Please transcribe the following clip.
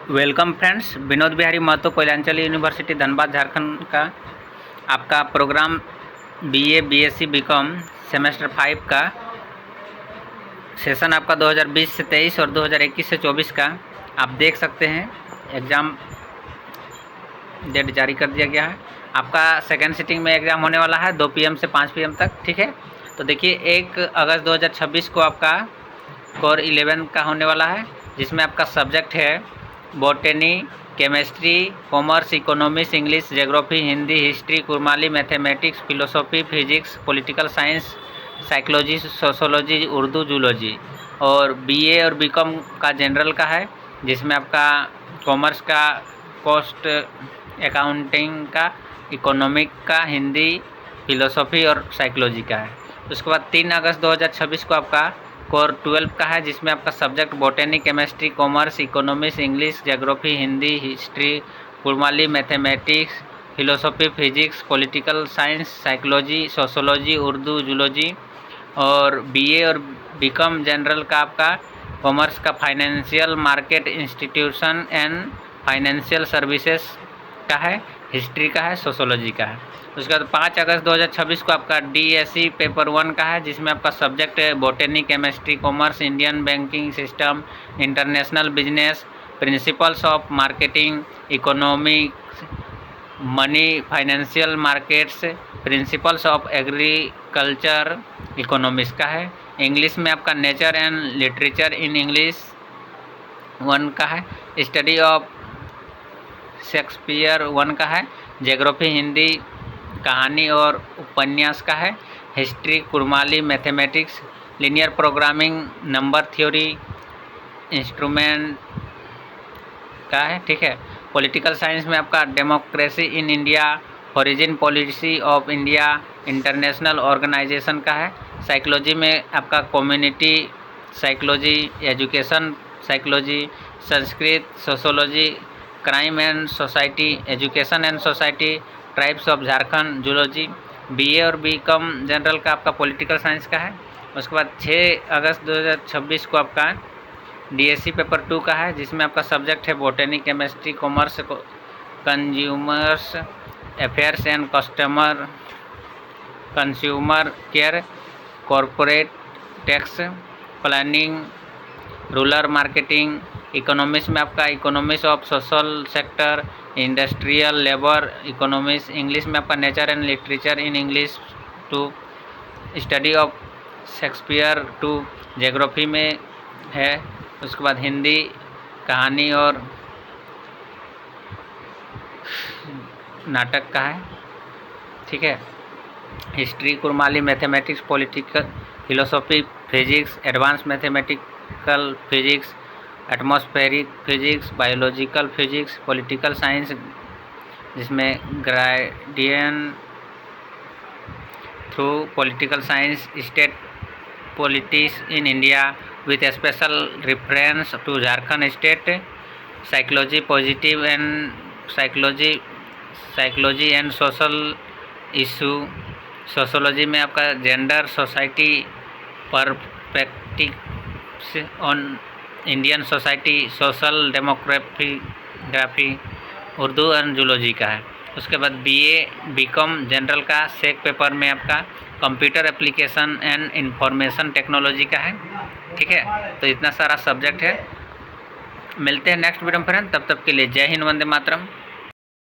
Welcome friends, Vinod Bihari Mahto Koylanchal university Dhanbad Jharkhand का आपका program BA, BSc, BCom semester 5 का सेशन आपका 2020 से 23 और 2021 से 24 का आप देख सकते हैं। एग्ज़ाम डेट जारी कर दिया गया है। आपका सेकेंड सिटिंग में एग्ज़ाम होने वाला है 2 PM से 5 PM तक। ठीक है, तो देखिए 1 अगस्त 2026 को आपका कोर 11 का होने वाला है, जिसमें आपका सब्जेक्ट है botany, chemistry, commerce, economics, English, geography, Hindi, history, Kurmali, mathematics, philosophy, physics, political science, psychology, sociology, Urdu, zoology. और बीए और बीकॉम का जनरल का है, जिसमें आपका कॉमर्स का कॉस्ट अकाउंटिंग का, इकोनॉमिक का, हिंदी, फिलोसॉफी और साइकोलॉजी का है। उसके बाद 3 अगस्त 2026 को आपका कोर 12 का है, जिसमें आपका subject botany, chemistry, commerce, economics, English, geography, Hindi, history, Kurmali, mathematics, philosophy, physics, political science, psychology, sociology, Urdu, zoology. और बीए और बीकॉम जनरल का आपका कॉमर्स का financial market institution and financial services का है, हिस्ट्री का है, सोशोलॉजी का है। उसके बाद 5 अगस्त 2026 को आपका DSE पेपर 1 का है, जिसमें आपका सब्जेक्ट है botany, chemistry, commerce, Indian banking system, international business, principles of marketing, economics, money, financial markets, principles of agriculture, economics का है। इंग्लिश में आपका nature and literature in English 1 का है, स्टडी ऑफ शेक्सपियर 1 का है, ज्योग्राफी, हिंदी, कहानी और उपन्यास का है, history, Kurmali, mathematics, linear programming, number theory, instrument का है। ठीक है, पॉलिटिकल साइंस में आपका democracy in India, origin policy of India, international organisation का है। साइकोलॉजी में आपका community psychology, education psychology, Sanskrit, sociology, crime and society, education and society, tribes of Jharkhand, zoology. BA और बीकॉम जनरल का आपका पॉलिटिकल साइंस का है। उसके बाद 6 अगस्त 2026 को आपका DSE पेपर 2 का है, जिसमें आपका सब्जेक्ट है botany, chemistry, commerce, consumers affairs and consumer care, corporate tax planning, rural marketing. Economics में आपका economics of social sector, industrial labour economics. English में आपका nature and literature in English 2, study of Shakespeare 2, geography में है। उसके बाद हिंदी, कहानी और नाटक का है। ठीक है, history, Kurmali, mathematics, political, philosophy, physics, advance mathematical physics, atmospheric physics, biological physics, political science, जिसमें gradient through political science, state politics in India with special reference to Jharkhand state, psychology, positive and psychology and social issue. Sociology में आपका gender, society, perspectives on Indian society, social demography, Urdu and zoology का है। उसके बाद BA BCom general का सेक paper में आपका computer application and information technology का है। ठीक है, तो इतना सारा सब्जेक्ट है। मिलते हैं नेक्स्ट वीडियो में फ्रेंड, तब तक के लिए जय हिंद, वंदे मातरम।